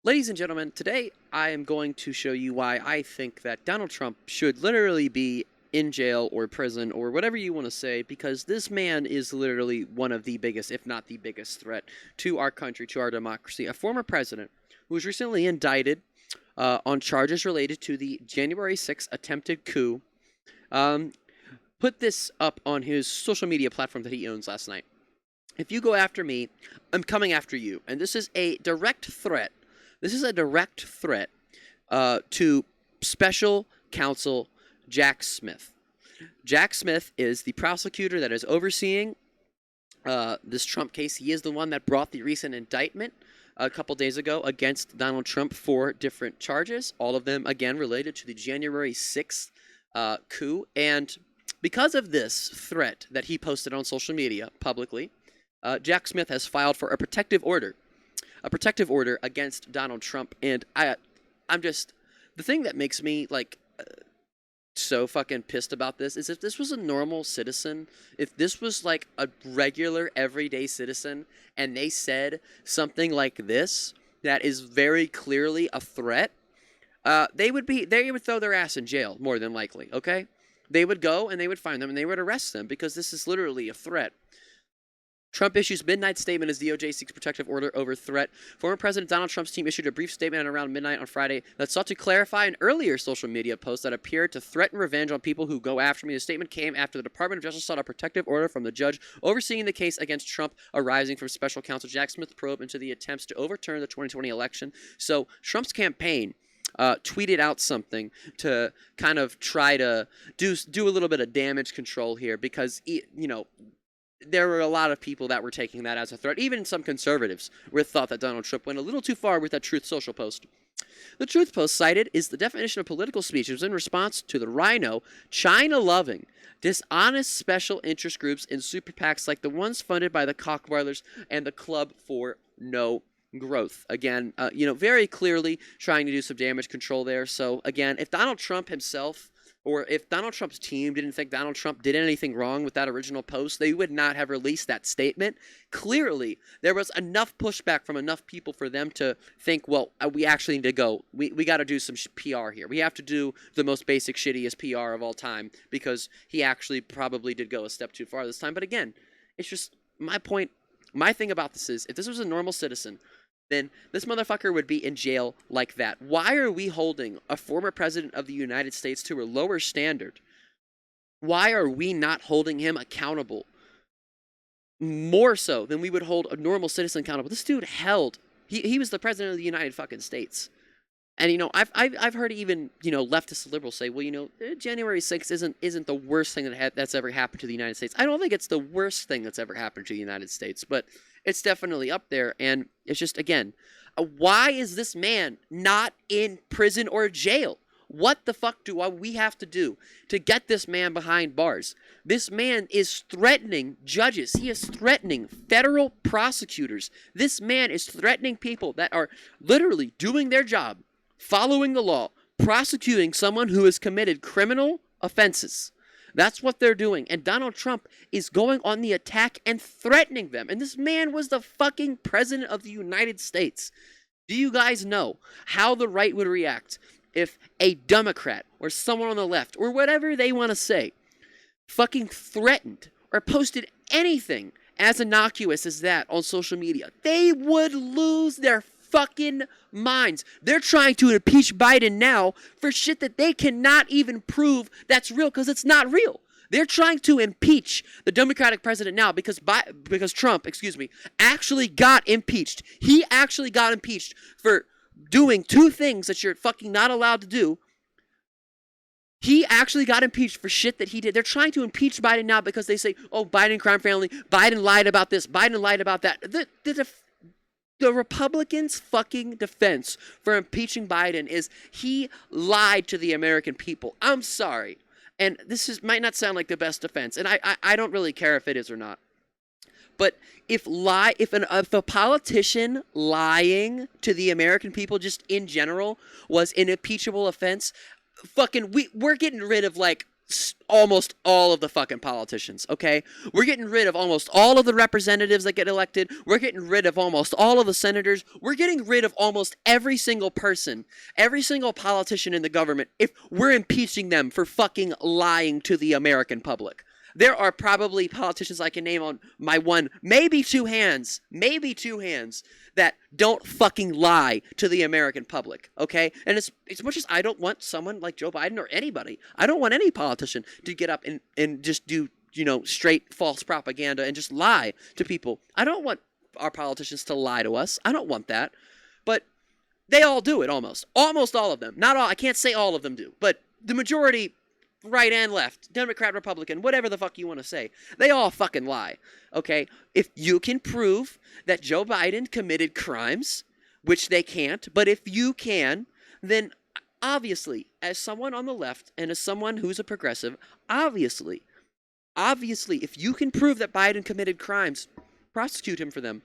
Ladies and gentlemen, today I am going to show you why I think that Donald Trump should literally be in jail or prison or whatever you want to say, because this man is literally one of the biggest, if not the biggest threat to our country, to our democracy. A former president who was recently indicted on charges related to the January 6th attempted coup um, put this up on his social media platform that he owns last night. If you go after me, I'm coming after you. And this is a direct threat. This is a direct threat to Special Counsel Jack Smith. Jack Smith is the prosecutor that is overseeing this Trump case. He is the one that brought the recent indictment a couple days ago against Donald Trump for different charges, all of them, again, related to the January 6th coup. And because of this threat that he posted on social media publicly, Jack Smith has filed for a protective order against Donald Trump. And I'm just, the thing that makes me so fucking pissed about this is if this was a normal citizen, if this was like a regular everyday citizen and they said something like this that is very clearly a threat, they would throw their ass in jail more than likely. Okay, they would go and they would find them and they would arrest them because this is literally a threat. Trump issues midnight statement as DOJ seeks protective order over threat. Former President Donald Trump's team issued a brief statement around midnight on Friday that sought to clarify an earlier social media post that appeared to threaten revenge on people who go after me. The statement came after the Department of Justice sought a protective order from the judge overseeing the case against Trump arising from Special Counsel Jack Smith's probe into the attempts to overturn the 2020 election. So Trump's campaign tweeted out something to kind of try to do a little bit of damage control here because, there were a lot of people that were taking that as a threat. Even some conservatives thought that Donald Trump went a little too far with that Truth Social post. The Truth post cited is the definition of political speech. It was in response to the Rhino, China-loving, dishonest special interest groups and super PACs like the ones funded by the Koch brothers and the Club for No Growth. Again, very clearly trying to do some damage control there. So, again, if Donald Trump himself or if Donald Trump's team didn't think Donald Trump did anything wrong with that original post, they would not have released that statement. Clearly, there was enough pushback from enough people for them to think, well, we actually need to go. We got to do some PR here. We have to do the most basic, shittiest PR of all time because he actually probably did go a step too far this time. But again, it's just my point. My thing about this is, if this was a normal citizen, then this motherfucker would be in jail like that. Why are we holding a former president of the United States to a lower standard? Why are we not holding him accountable more so than we would hold a normal citizen accountable? This dude he was the president of the United fucking States. And, I've heard even, leftist liberals say, well, January 6th isn't the worst thing that's ever happened to the United States. I don't think it's the worst thing that's ever happened to the United States, but it's definitely up there. And it's just, again, why is this man not in prison or jail? What the fuck do we have to do to get this man behind bars? This man is threatening judges. He is threatening federal prosecutors. This man is threatening people that are literally doing their job, following the law, prosecuting someone who has committed criminal offenses. That's what they're doing. And Donald Trump is going on the attack and threatening them. And this man was the fucking president of the United States. Do you guys know how the right would react if a Democrat or someone on the left or whatever they want to say fucking threatened or posted anything as innocuous as that on social media? They would lose their fucking minds. They're trying to impeach Biden now for shit that they cannot even prove that's real because it's not real. They're trying to impeach the Democratic president now because Trump, actually got impeached. He actually got impeached for doing two things that you're fucking not allowed to do. He actually got impeached for shit that he did. They're trying to impeach Biden now because they say, oh, Biden crime family, Biden lied about this, Biden lied about that. The Republicans' fucking defense for impeaching Biden is he lied to the American people. I'm sorry. And this might not sound like the best defense, and I don't really care if it is or not. But if a politician lying to the American people just in general was an impeachable offense, we're getting rid of almost all of the fucking politicians, okay? We're getting rid of almost all of the representatives that get elected. We're getting rid of almost all of the senators. We're getting rid of almost every single person, every single politician in the government if we're impeaching them for fucking lying to the American public. There are probably politicians I can name on my one, maybe two hands, that don't fucking lie to the American public, okay? And as much as I don't want someone like Joe Biden or anybody, I don't want any politician to get up and just do, straight false propaganda and just lie to people. I don't want our politicians to lie to us. I don't want that. But they all do it almost. Almost all of them. Not all. I can't say all of them do. But the majority, right and left, Democrat, Republican, whatever the fuck you want to say, they all fucking lie, okay? If you can prove that Joe Biden committed crimes, which they can't, but if you can, then obviously, as someone on the left and as someone who's a progressive, obviously, if you can prove that Biden committed crimes, prosecute him for them.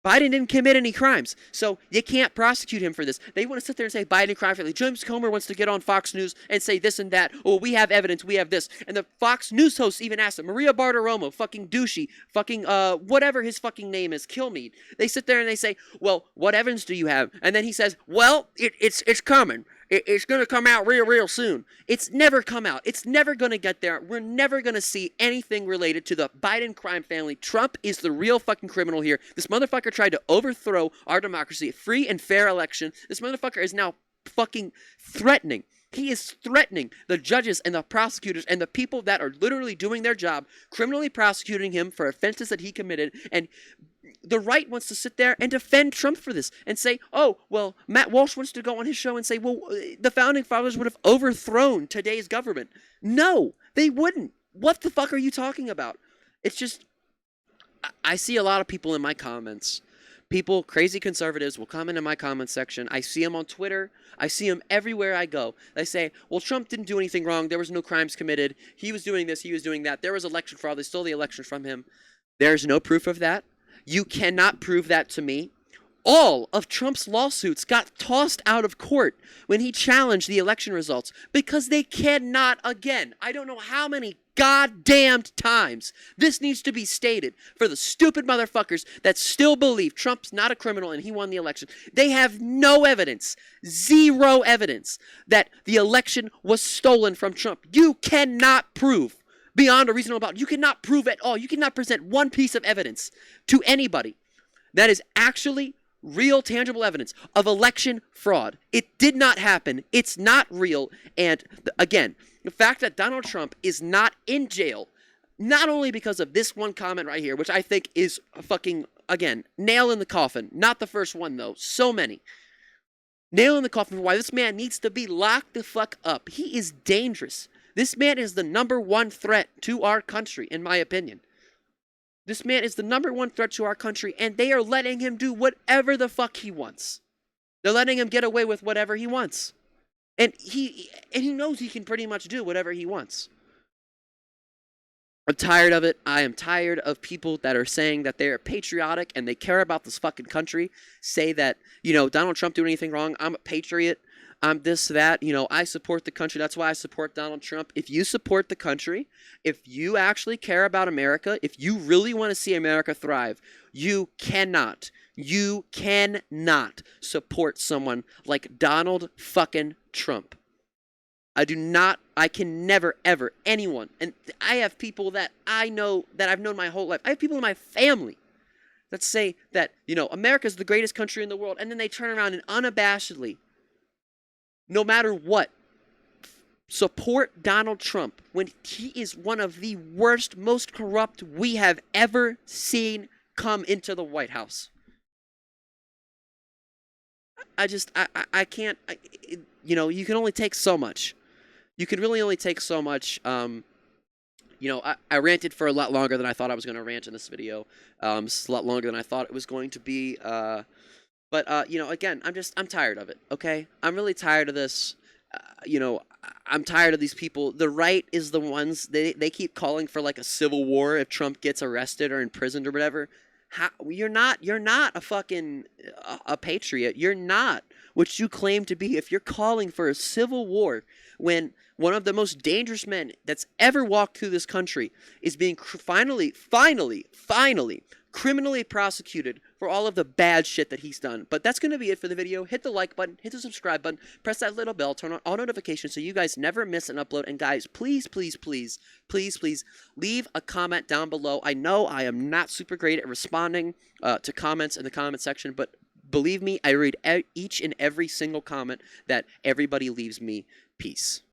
Biden didn't commit any crimes, so you can't prosecute him for this. They want to sit there and say Biden crimed. Like James Comer wants to get on Fox News and say this and that. Oh, we have evidence. We have this. And the Fox News hosts even asked him, Maria Bartiromo, fucking douchey, fucking whatever his fucking name is, Kilmeade. They sit there and they say, well, what evidence do you have? And then he says, well, it's coming. It's going to come out real soon. It's never come out. It's never going to get there. We're never going to see anything related to the Biden crime family. Trump is the real fucking criminal here. This motherfucker tried to overthrow our democracy, a free and fair election. This motherfucker is now fucking threatening. He is threatening the judges and the prosecutors and the people that are literally doing their job, criminally prosecuting him for offenses that he committed. And the right wants to sit there and defend Trump for this and say, oh, well, Matt Walsh wants to go on his show and say, well, the founding fathers would have overthrown today's government. No, they wouldn't. What the fuck are you talking about? It's just, I see a lot of people in my comments. People, crazy conservatives, will comment in my comment section. I see them on Twitter. I see them everywhere I go. They say, well, Trump didn't do anything wrong. There was no crimes committed. He was doing this. He was doing that. There was election fraud. They stole the election from him. There's no proof of that. You cannot prove that to me. All of Trump's lawsuits got tossed out of court when he challenged the election results because they cannot, again, I don't know how many goddamned times this needs to be stated for the stupid motherfuckers that still believe Trump's not a criminal and he won the election. They have no evidence, zero evidence that the election was stolen from Trump. You cannot prove beyond a reasonable doubt. You cannot prove at all. You cannot present one piece of evidence to anybody that is actually real, tangible evidence of election fraud. It did not happen. It's not real. And again, the fact that Donald Trump is not in jail, not only because of this one comment right here, which I think is a fucking, again, nail in the coffin. Not the first one, though. So many. Nail in the coffin for why this man needs to be locked the fuck up. He is dangerous. This man is the number one threat to our country, in my opinion. This man is the number one threat to our country, and they are letting him do whatever the fuck he wants. They're letting him get away with whatever he wants. And he knows he can pretty much do whatever he wants. I'm tired of it. I am tired of people that are saying that they are patriotic and they care about this fucking country, say that, Donald Trump did anything wrong. I'm a patriot. I'm this, that, I support the country. That's why I support Donald Trump. If you support the country, if you actually care about America, if you really want to see America thrive, you cannot support someone like Donald fucking Trump. I can never, ever, anyone, and I have people that I know, that I've known my whole life. I have people in my family that say that, America's the greatest country in the world, and then they turn around and unabashedly, no matter what, support Donald Trump when he is one of the worst, most corrupt we have ever seen come into the White House. I can't, you can only take so much. You can really only take so much. I ranted for a lot longer than I thought I was going to rant in this video. This is a lot longer than I thought it was going to be. But again, I'm tired of it, okay? I'm really tired of this. I'm tired of these people. The right is the ones, they keep calling for like a civil war if Trump gets arrested or imprisoned or whatever. You're not a fucking a patriot. You're not which you claim to be, if you're calling for a civil war when one of the most dangerous men that's ever walked through this country is being finally criminally prosecuted for all of the bad shit that he's done. But that's going to be it for the video. Hit the like button, hit the subscribe button, press that little bell, turn on all notifications so you guys never miss an upload. And guys, please leave a comment down below. I know I am not super great at responding to comments in the comment section, but believe me, I read each and every single comment that everybody leaves me. Peace.